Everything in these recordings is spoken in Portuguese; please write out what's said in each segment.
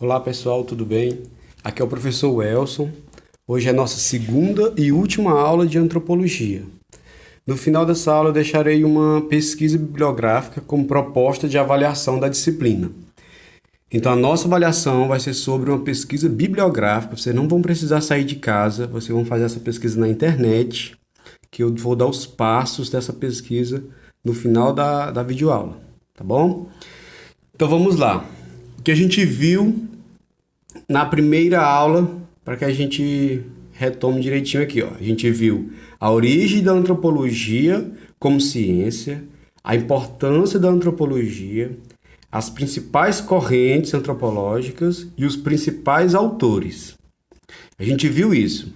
Olá pessoal, tudo bem? Aqui é o professor Welson. Hoje é a nossa segunda e última aula de antropologia. No final dessa aula eu deixarei uma pesquisa bibliográfica como proposta de avaliação da disciplina. Então a nossa avaliação vai ser sobre uma pesquisa bibliográfica. Vocês não vão precisar sair de casa, vocês vão fazer essa pesquisa na internet, que eu vou dar os passos dessa pesquisa no final da videoaula, tá bom? Então vamos lá. O que a gente viu na primeira aula, para que a gente retome direitinho aqui, ó. A gente viu a origem da antropologia como ciência, a importância da antropologia, as principais correntes antropológicas e os principais autores. A gente viu isso.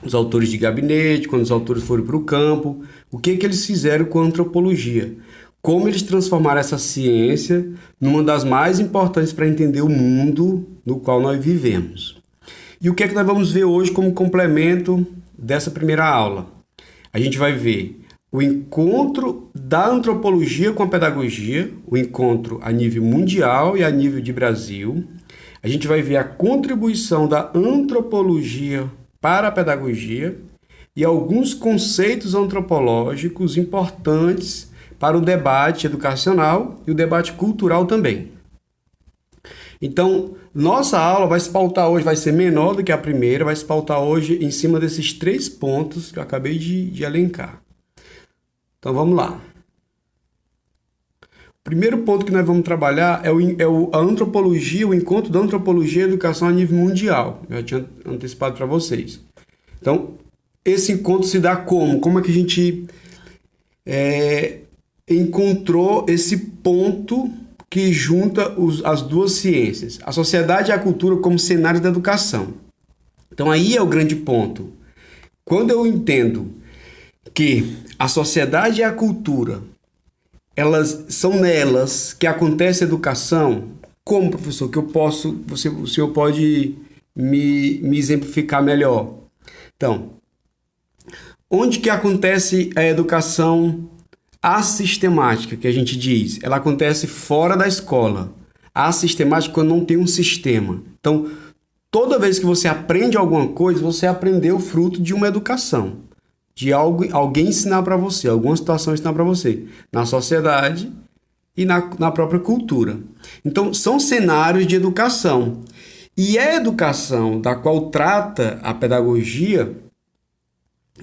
Os autores de gabinete, quando os autores foram para o campo, o que eles fizeram com a antropologia? Como eles transformaram essa ciência numa das mais importantes para entender o mundo no qual nós vivemos. E o que é que nós vamos ver hoje como complemento dessa primeira aula? A gente vai ver o encontro da antropologia com a pedagogia, o encontro a nível mundial e a nível de Brasil. A gente vai ver a contribuição da antropologia para a pedagogia e alguns conceitos antropológicos importantes para o debate educacional e o debate cultural também. Então, nossa aula vai se pautar hoje, vai ser menor do que a primeira, vai se pautar hoje em cima desses 3 pontos que eu acabei de elencar. Então, vamos lá. O primeiro ponto que nós vamos trabalhar é a antropologia, o encontro da antropologia e educação a nível mundial. Eu já tinha antecipado para vocês. Então, esse encontro se dá como? Como é que a gente encontrou esse ponto que junta as duas ciências, a sociedade e a cultura como cenários da educação. Então aí é o grande ponto. Quando eu entendo que a sociedade e a cultura, elas são nelas que acontece a educação, como, professor, que o senhor pode me exemplificar melhor? Então, onde que acontece a educação assistemática, que a gente diz? Ela acontece fora da escola. A sistemática quando não tem um sistema. Então, toda vez que você aprende alguma coisa, você aprendeu fruto de uma educação. De alguém ensinar para você, alguma situação ensinar para você. Na sociedade e na própria cultura. Então, são cenários de educação. E a educação da qual trata a pedagogia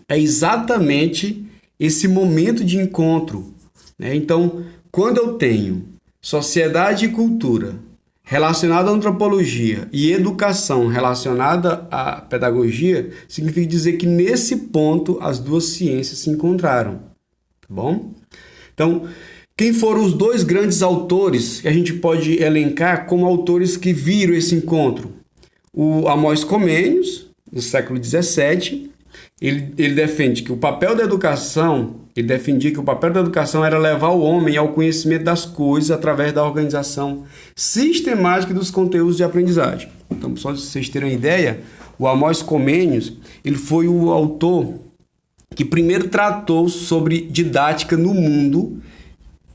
é exatamente esse momento de encontro, né? Então, quando eu tenho sociedade e cultura relacionada à antropologia e educação relacionada à pedagogia, significa dizer que nesse ponto as duas ciências se encontraram, tá bom? Então, quem foram os 2 grandes autores que a gente pode elencar como autores que viram esse encontro? O Amós Comênios, do século XVII, ele defende que o papel da educação, ele defendia que o papel da educação era levar o homem ao conhecimento das coisas através da organização sistemática dos conteúdos de aprendizagem. Então, só para vocês terem uma ideia, o Amós Comênios, ele foi o autor que primeiro tratou sobre didática no mundo.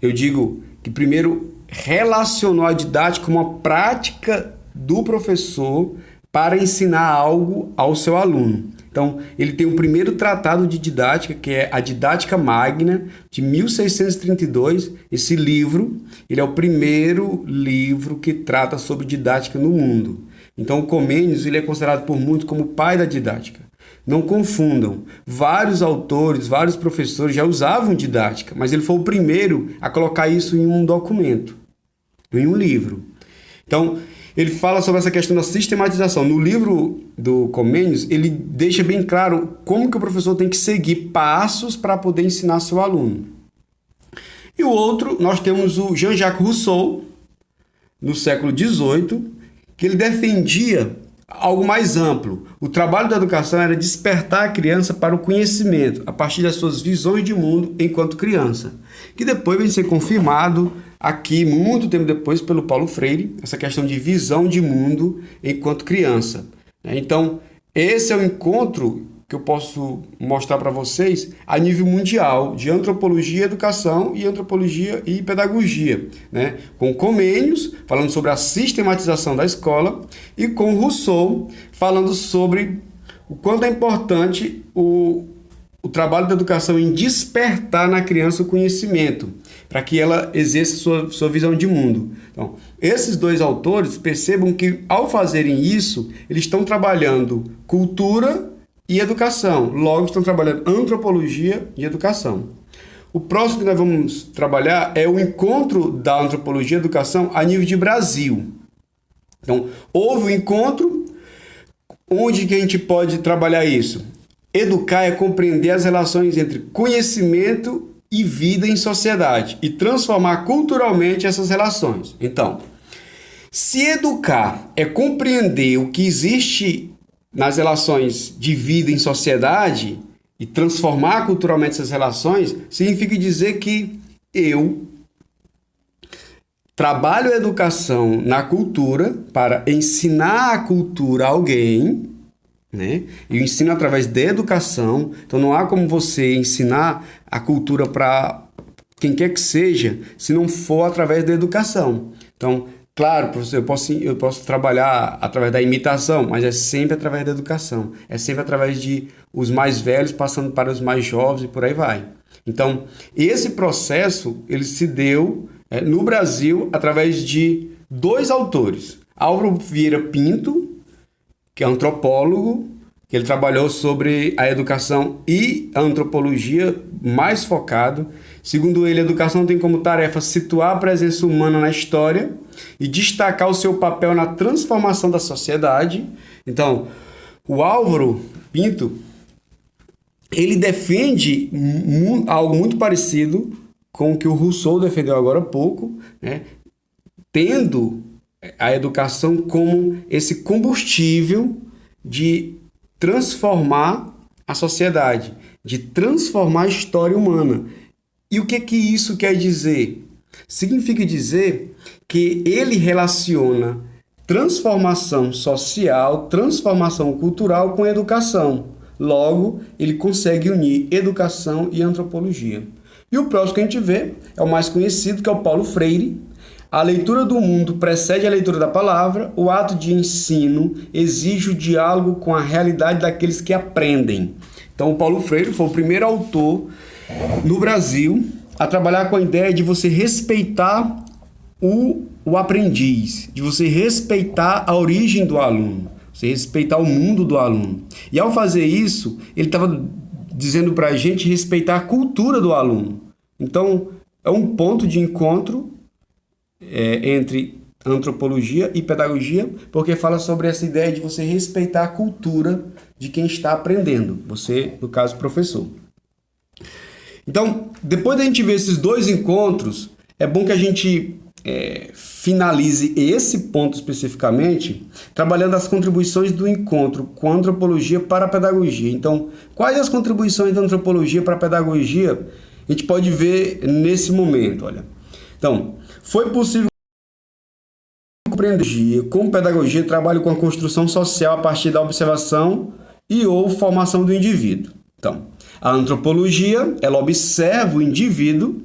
Eu digo que primeiro relacionou a didática com uma prática do professor para ensinar algo ao seu aluno. Então, ele tem o primeiro tratado de didática, que é a Didática Magna, de 1632. Esse livro, ele é o primeiro livro que trata sobre didática no mundo. Então, o Comênios, ele é considerado por muitos como o pai da didática. Não confundam. Vários autores, vários professores já usavam didática, mas ele foi o primeiro a colocar isso em um documento, em um livro. Então, ele fala sobre essa questão da sistematização. No livro do Comênios, ele deixa bem claro como que o professor tem que seguir passos para poder ensinar seu aluno. E o outro, nós temos o Jean-Jacques Rousseau, no século XVIII, que ele defendia algo mais amplo. O trabalho da educação era despertar a criança para o conhecimento, a partir das suas visões de mundo enquanto criança, que depois vem ser confirmado aqui, muito tempo depois, pelo Paulo Freire, essa questão de visão de mundo enquanto criança. Então, esse é o encontro que eu posso mostrar para vocês a nível mundial de antropologia e educação e antropologia e pedagogia, né? Com Comênios falando sobre a sistematização da escola e com Rousseau falando sobre o quanto é importante o trabalho da educação em despertar na criança o conhecimento, para que ela exerça sua visão de mundo. Então, esses dois autores percebam que, ao fazerem isso, eles estão trabalhando cultura e educação. Logo, estão trabalhando antropologia e educação. O próximo que nós vamos trabalhar é o encontro da antropologia e educação a nível de Brasil. Então, houve um encontro. Onde que a gente pode trabalhar isso? Educar é compreender as relações entre conhecimento e vida em sociedade e transformar culturalmente essas relações. Então, se educar é compreender o que existe nas relações de vida em sociedade e transformar culturalmente essas relações, significa dizer que eu trabalho a educação na cultura para ensinar a cultura a alguém, né? E o ensino através da educação. Então não há como você ensinar a cultura para quem quer que seja, se não for através da educação. Então, claro, professor, eu posso trabalhar através da imitação, mas é sempre através da educação. É sempre através de os mais velhos passando para os mais jovens e por aí vai. Então, esse processo, ele se deu no Brasil através de dois autores. Álvaro Vieira Pinto, que é antropólogo, que ele trabalhou sobre a educação e a antropologia mais focado. Segundo ele, a educação tem como tarefa situar a presença humana na história e destacar o seu papel na transformação da sociedade. Então, o Álvaro Pinto, ele defende algo muito parecido com o que o Rousseau defendeu agora há pouco, né? Tendo a educação como esse combustível de transformar a sociedade, de transformar a história humana. E o que isso quer dizer? Significa dizer que ele relaciona transformação social, transformação cultural com educação. Logo, ele consegue unir educação e antropologia. E o próximo que a gente vê é o mais conhecido, que é o Paulo Freire. A leitura do mundo precede a leitura da palavra. O ato de ensino exige o diálogo com a realidade daqueles que aprendem. Então, o Paulo Freire foi o primeiro autor no Brasil a trabalhar com a ideia de você respeitar o aprendiz, de você respeitar a origem do aluno, você respeitar o mundo do aluno. E ao fazer isso, ele estava dizendo para a gente respeitar a cultura do aluno. Então, é um ponto de encontro entre antropologia e pedagogia, porque fala sobre essa ideia de você respeitar a cultura de quem está aprendendo, você, no caso, professor. Então, depois da gente ver esses dois encontros, é bom que a gente finalize esse ponto especificamente, trabalhando as contribuições do encontro com a antropologia para a pedagogia. Então, quais as contribuições da antropologia para a pedagogia? A gente pode ver nesse momento, olha. Então, foi possível compreender com pedagogia trabalho com a construção social a partir da observação e ou formação do indivíduo. Então, a antropologia, ela observa o indivíduo,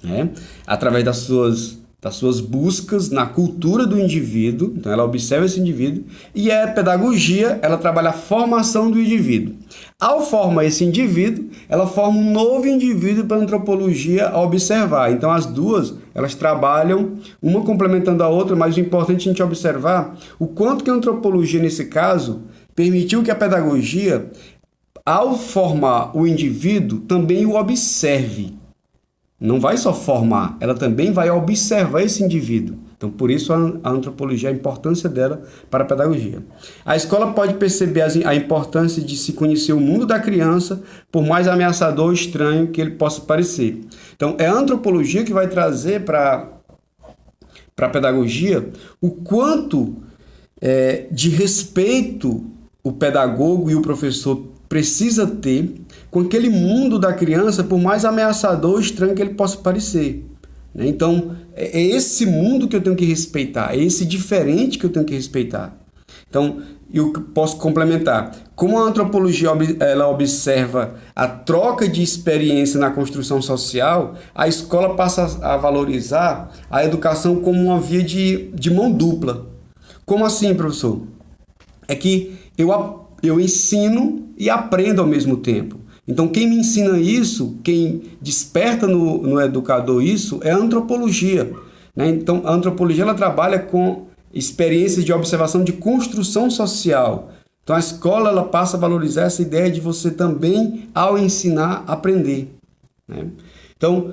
né, através das suas buscas na cultura do indivíduo. Então, ela observa esse indivíduo. E a pedagogia, ela trabalha a formação do indivíduo. Ao formar esse indivíduo, ela forma um novo indivíduo para a antropologia observar. Então, as duas, elas trabalham uma complementando a outra, mas o importante é a gente observar o quanto que a antropologia, nesse caso, permitiu que a pedagogia, ao formar o indivíduo, também o observe. Não vai só formar, ela também vai observar esse indivíduo. Então, por isso a antropologia, a importância dela para a pedagogia. A escola pode perceber a importância de se conhecer o mundo da criança, por mais ameaçador ou estranho que ele possa parecer. Então, é a antropologia que vai trazer para a pedagogia o quanto de respeito o pedagogo e o professor precisa ter com aquele mundo da criança, por mais ameaçador ou estranho que ele possa parecer. Então, é esse mundo que eu tenho que respeitar, é esse diferente que eu tenho que respeitar. Então, eu posso complementar. Como a antropologia ela observa a troca de experiência na construção social, a escola passa a valorizar a educação como uma via de mão dupla. Como assim, professor? É que eu ensino e aprendo ao mesmo tempo. Então, quem me ensina isso, quem desperta no educador isso, é a antropologia, né? Então, a antropologia ela trabalha com experiências de observação de construção social. Então, a escola ela passa a valorizar essa ideia de você também, ao ensinar, aprender, né? Então,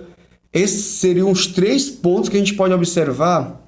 esses seriam os 3 pontos que a gente pode observar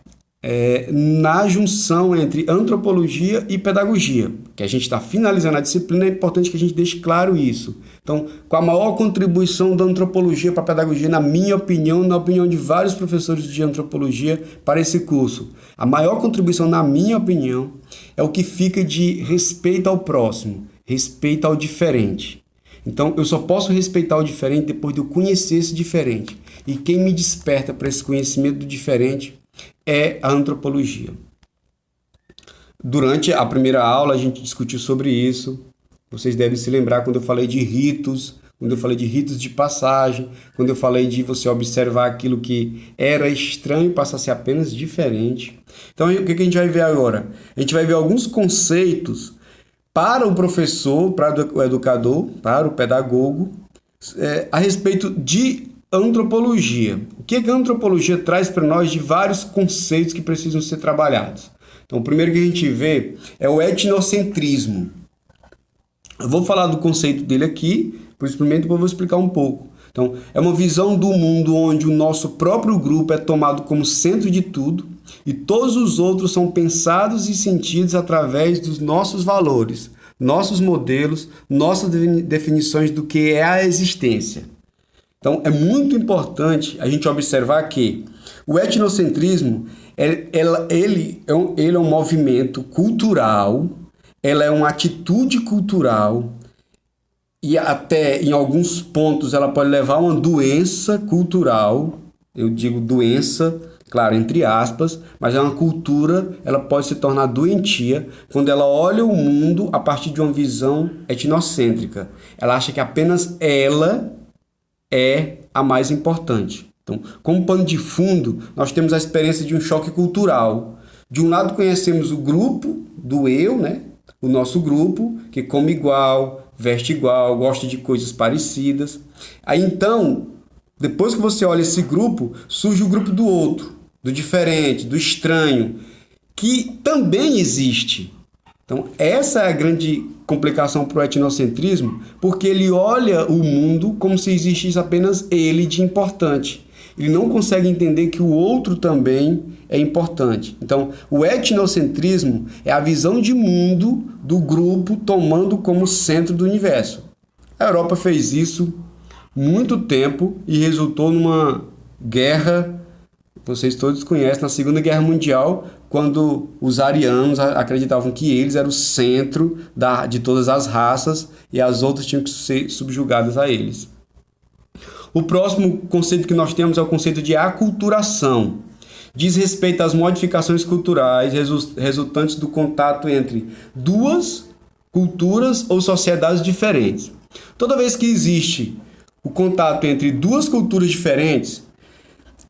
na junção entre antropologia e pedagogia, que a gente está finalizando a disciplina, é importante que a gente deixe claro isso. Então, com a maior contribuição da antropologia para a pedagogia, na minha opinião, na opinião de vários professores de antropologia para esse curso, a maior contribuição, na minha opinião, é o que fica de respeito ao próximo, respeito ao diferente. Então, eu só posso respeitar o diferente depois de eu conhecer esse diferente. E quem me desperta para esse conhecimento do diferente é a antropologia. Durante a primeira aula a gente discutiu sobre isso. Vocês devem se lembrar quando eu falei de ritos, quando eu falei de ritos de passagem, quando eu falei de você observar aquilo que era estranho passa a ser apenas diferente. Então o que a gente vai ver agora? A gente vai ver alguns conceitos para o professor, para o educador, para o pedagogo, a respeito de antropologia. O que a antropologia traz para nós de vários conceitos que precisam ser trabalhados? Então, o primeiro que a gente vê é o etnocentrismo. Eu vou falar do conceito dele aqui, por experimento, depois eu vou explicar um pouco. Então, é uma visão do mundo onde o nosso próprio grupo é tomado como centro de tudo e todos os outros são pensados e sentidos através dos nossos valores, nossos modelos, nossas definições do que é a existência. Então, é muito importante a gente observar que o etnocentrismo, ele é um movimento cultural, ela é uma atitude cultural e até em alguns pontos ela pode levar a uma doença cultural, eu digo doença, claro, entre aspas, mas é uma cultura, ela pode se tornar doentia quando ela olha o mundo a partir de uma visão etnocêntrica. Ela acha que apenas ela é a mais importante. Então, como pano de fundo, nós temos a experiência de um choque cultural. De um lado conhecemos o grupo do eu, né? O nosso grupo, que come igual, veste igual, gosta de coisas parecidas. Aí então, depois que você olha esse grupo, surge o grupo do outro, do diferente, do estranho, que também existe. Então, essa é a grande complicação para o etnocentrismo, porque ele olha o mundo como se existisse apenas ele de importante. Ele não consegue entender que o outro também é importante. Então, o etnocentrismo é a visão de mundo do grupo tomando como centro do universo. A Europa fez isso muito tempo e resultou numa guerra, vocês todos conhecem, na Segunda Guerra Mundial, quando os arianos acreditavam que eles eram o centro de todas as raças e as outras tinham que ser subjugadas a eles. O próximo conceito que nós temos é o conceito de aculturação. Diz respeito às modificações culturais resultantes do contato entre duas culturas ou sociedades diferentes. Toda vez que existe o contato entre duas culturas diferentes,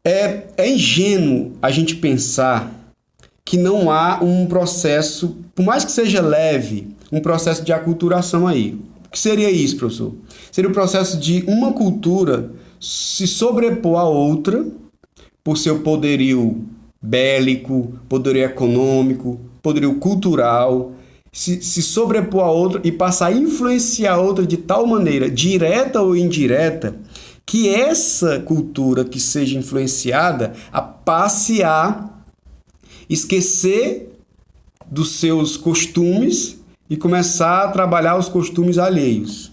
é ingênuo a gente pensar que não há um processo, por mais que seja leve, um processo de aculturação aí. O que seria isso, professor? Seria o processo de uma cultura se sobrepor à outra por seu poderio bélico, poderio econômico, poderio cultural, se sobrepor a outra e passar a influenciar a outra de tal maneira, direta ou indireta, que essa cultura que seja influenciada passe a esquecer dos seus costumes e começar a trabalhar os costumes alheios.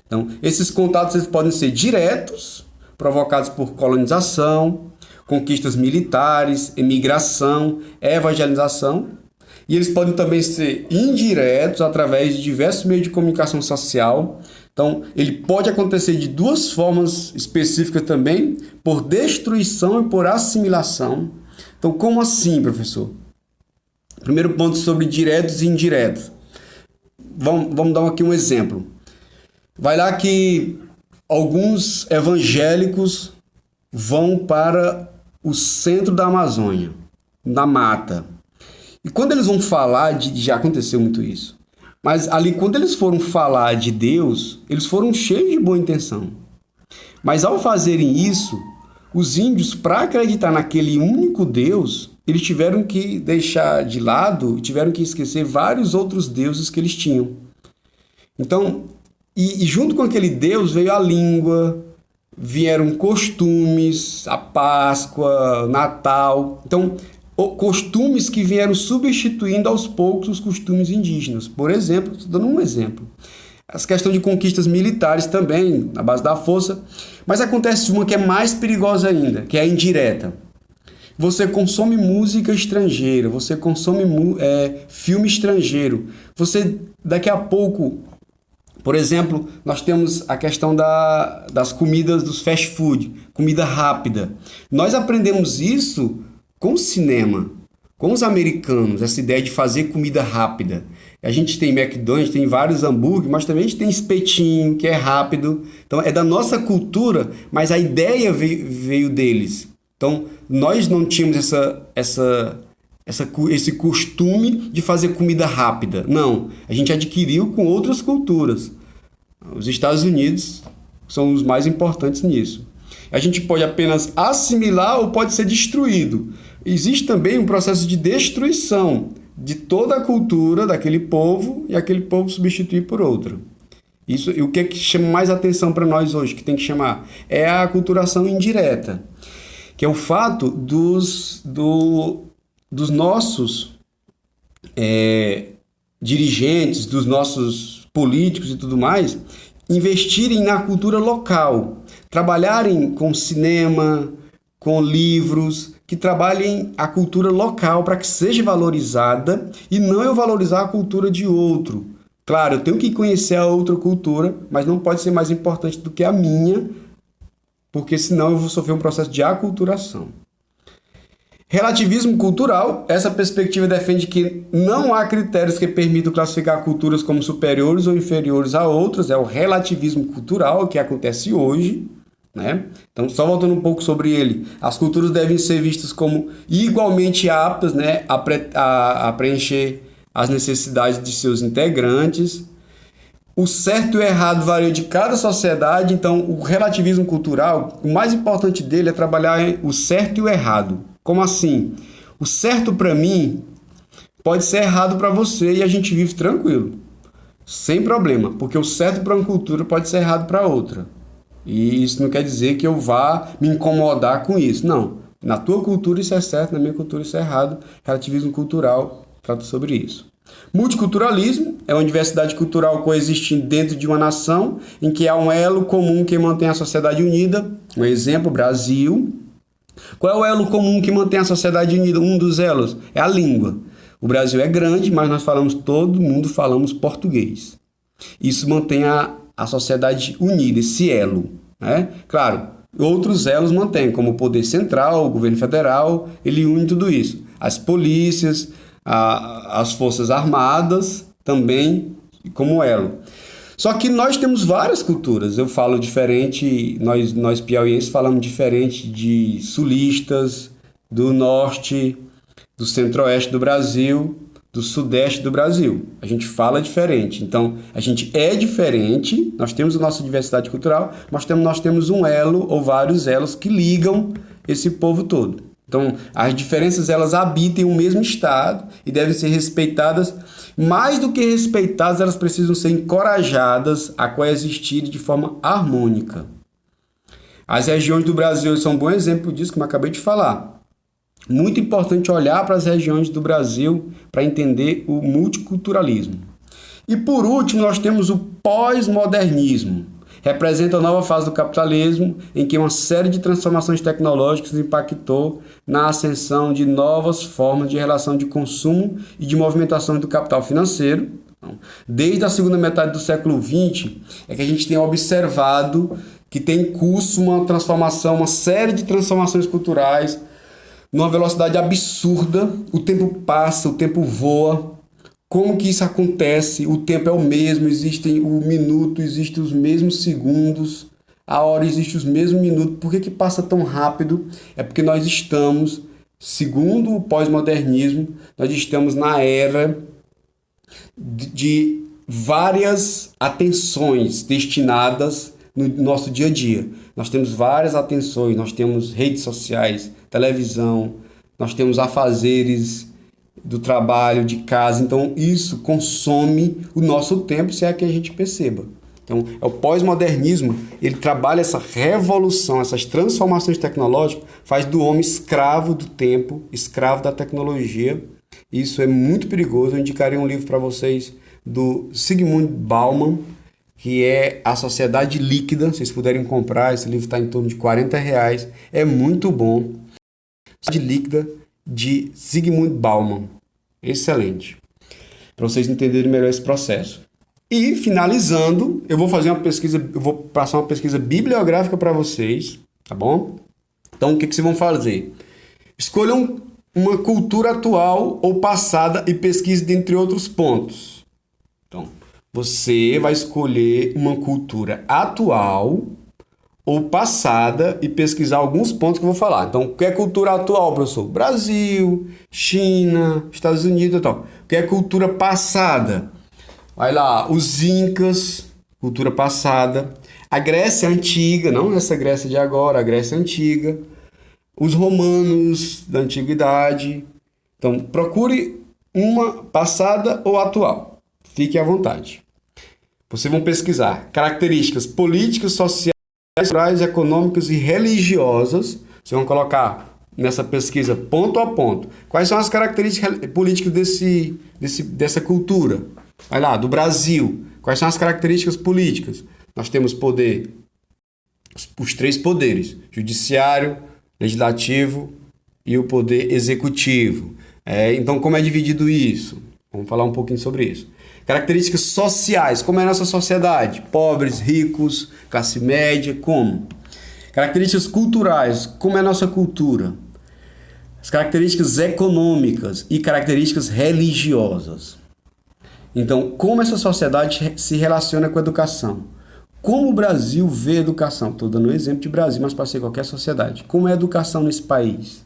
Então, esses contatos eles podem ser diretos, provocados por colonização, conquistas militares, emigração, evangelização, e eles podem também ser indiretos através de diversos meios de comunicação social. Então, ele pode acontecer de duas formas específicas também, por destruição e por assimilação. Então, como assim, professor? Primeiro ponto sobre diretos e indiretos. Vamos dar aqui um exemplo. Vai lá que alguns evangélicos vão para o centro da Amazônia, na mata. E quando eles vão falar já aconteceu muito isso. Mas ali, quando eles foram falar de Deus, eles foram cheios de boa intenção. Mas ao fazerem isso, os índios, para acreditar naquele único Deus, eles tiveram que deixar de lado, tiveram que esquecer vários outros deuses que eles tinham. Então, e junto com aquele Deus veio a língua, vieram costumes, a Páscoa, Natal. Então, costumes que vieram substituindo aos poucos os costumes indígenas. Por exemplo, estou dando um exemplo. As questões de conquistas militares também, na base da força. Mas acontece uma que é mais perigosa ainda, que é a indireta. Você consome música estrangeira, você consome filme estrangeiro. Você, daqui a pouco, por exemplo, nós temos a questão das comidas dos fast food, comida rápida. Nós aprendemos isso com o cinema, com os americanos, essa ideia de fazer comida rápida. A gente tem McDonald's, tem vários hambúrgueres, mas também a gente tem espetinho, que é rápido. Então, é da nossa cultura, mas a ideia veio deles. Então, nós não tínhamos esse costume de fazer comida rápida. Não, a gente adquiriu com outras culturas. Os Estados Unidos são os mais importantes nisso. A gente pode apenas assimilar ou pode ser destruído. Existe também um processo de destruição de toda a cultura daquele povo e aquele povo substituir por outra. Isso, e o que é que chama mais atenção para nós hoje, que tem que chamar? É a aculturação indireta, que é o fato dos nossos dirigentes, dos nossos políticos e tudo mais, investirem na cultura local, trabalharem com cinema, com livros, que trabalhem a cultura local para que seja valorizada e não eu valorizar a cultura de outro. Claro, eu tenho que conhecer a outra cultura, mas não pode ser mais importante do que a minha, porque senão eu vou sofrer um processo de aculturação. Relativismo cultural, essa perspectiva defende que não há critérios que permitam classificar culturas como superiores ou inferiores a outras, é o relativismo cultural que acontece hoje, né? Então, só voltando um pouco sobre ele, as culturas devem ser vistas como igualmente aptas, né, a preencher as necessidades de seus integrantes. O certo e o errado varia de cada sociedade, então o relativismo cultural, o mais importante dele é trabalhar o certo e o errado. Como assim? O certo para mim pode ser errado para você e a gente vive tranquilo, sem problema, porque o certo para uma cultura pode ser errado para outra. E isso não quer dizer que eu vá me incomodar com isso. Não. Na tua cultura isso é certo, na minha cultura isso é errado. Relativismo cultural trata sobre isso. Multiculturalismo é uma diversidade cultural coexistindo dentro de uma nação em que há um elo comum que mantém a sociedade unida. Um exemplo, Brasil. Qual é o elo comum que mantém a sociedade unida? Um dos elos é a língua. O Brasil é grande, mas nós todo mundo falamos português. Isso mantém a sociedade unida, esse elo, né? Claro, outros elos mantêm, como o poder central, o governo federal, ele une tudo isso. As polícias, as forças armadas também como elo. Só que nós temos várias culturas, eu falo diferente, nós piauienses falamos diferente de sulistas, do norte, do centro-oeste do Brasil, do sudeste do Brasil. A gente fala diferente. Então, a gente é diferente, nós temos a nossa diversidade cultural, mas nós temos um elo ou vários elos que ligam esse povo todo. Então, as diferenças, elas habitam o mesmo estado e devem ser respeitadas. Mais do que respeitadas, elas precisam ser encorajadas a coexistir de forma harmônica. As regiões do Brasil são um bom exemplo disso, como eu acabei de falar. Muito importante olhar para as regiões do Brasil para entender o multiculturalismo. E por último, nós temos o pós-modernismo. Representa a nova fase do capitalismo em que uma série de transformações tecnológicas impactou na ascensão de novas formas de relação de consumo e de movimentação do capital financeiro. Desde a segunda metade do século XX é que a gente tem observado que tem em curso uma transformação, uma série de transformações culturais, numa velocidade absurda, o tempo passa, o tempo voa. Como que isso acontece? O tempo é o mesmo, existem o minuto, existem os mesmos segundos, a hora existe os mesmos minutos. Por que que passa tão rápido? É porque nós estamos, segundo o pós-modernismo, nós estamos na era de várias atenções destinadas no nosso dia a dia. Nós temos várias atenções, nós temos redes sociais, televisão, nós temos afazeres do trabalho, de casa. Então isso consome o nosso tempo, se é que a gente perceba. Então o pós-modernismo, ele trabalha essa revolução, essas transformações tecnológicas, faz do homem escravo do tempo, escravo da tecnologia. Isso é muito perigoso. Eu indicaria um livro para vocês do Zygmunt Bauman, que é A Sociedade Líquida. Se vocês puderem comprar, esse livro está em torno de R$40. É muito bom. A Sociedade Líquida, de Zygmunt Bauman. Excelente. Para vocês entenderem melhor esse processo. E, finalizando, eu vou passar uma pesquisa bibliográfica para vocês, tá bom? Então, o que vocês vão fazer? Escolham uma cultura atual ou passada e pesquise dentre outros pontos. Então, você vai escolher uma cultura atual ou passada e pesquisar alguns pontos que eu vou falar. Então, o que é cultura atual, professor? Brasil, China, Estados Unidos e tal. O que é cultura passada? Vai lá, os Incas, cultura passada. A Grécia Antiga, não essa Grécia de agora, a Grécia Antiga. Os romanos da antiguidade. Então, procure uma passada ou atual. Fique à vontade. Vocês vão pesquisar características políticas, sociais, culturais, econômicas e religiosas. Vocês vão colocar nessa pesquisa ponto a ponto. Quais são as características políticas dessa cultura? Vai lá, do Brasil. Quais são as características políticas? Nós temos poder, os três poderes: judiciário, legislativo e o poder executivo. Então, como é dividido isso? Vamos falar um pouquinho sobre isso. Características sociais. Como é a nossa sociedade? Pobres, ricos, classe média, como? Características culturais. Como é a nossa cultura? As características econômicas e características religiosas. Então, como essa sociedade se relaciona com a educação? Como o Brasil vê a educação? Estou dando um exemplo de Brasil, mas pode ser qualquer sociedade. Como é a educação nesse país?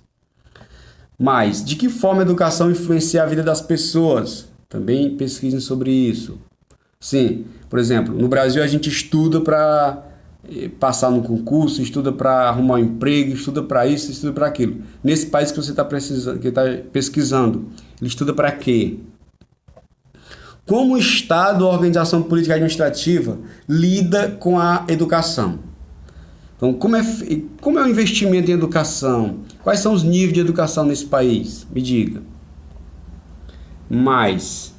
Mas, de que forma a educação influencia a vida das pessoas? Também pesquisem sobre isso. Sim, por exemplo, no Brasil a gente estuda para passar no concurso, estuda para arrumar um emprego, estuda para isso, estuda para aquilo. Nesse país que você está pesquisando, ele estuda para quê? Como o Estado, a organização política e administrativa, lida com a educação? Então, como é o investimento em educação? Quais são os níveis de educação nesse país? Me diga. Mas,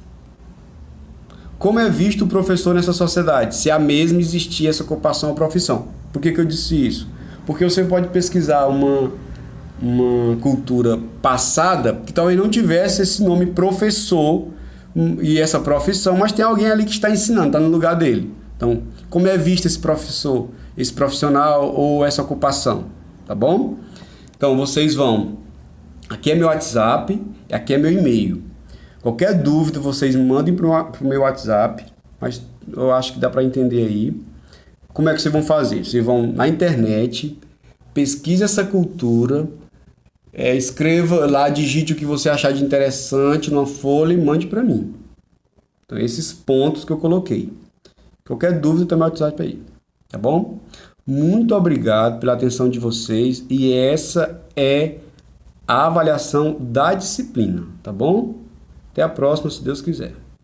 como é visto o professor nessa sociedade? Se a mesma existia essa ocupação ou profissão. Por que eu disse isso? Porque você pode pesquisar uma cultura passada que talvez não tivesse esse nome professor e essa profissão, mas tem alguém ali que está ensinando, está no lugar dele. Então, como é visto esse professor, esse profissional ou essa ocupação, tá bom? Então, vocês vão... Aqui é meu WhatsApp, aqui é meu e-mail. Qualquer dúvida, vocês mandem para o meu WhatsApp, mas eu acho que dá para entender aí. Como é que vocês vão fazer? Vocês vão na internet, pesquise essa cultura, escreva lá, digite o que você achar de interessante numa folha e mande para mim. Então, esses pontos que eu coloquei. Qualquer dúvida, tem meu WhatsApp aí. Tá bom? Muito obrigado pela atenção de vocês. E essa é a avaliação da disciplina. Tá bom? Até a próxima, se Deus quiser.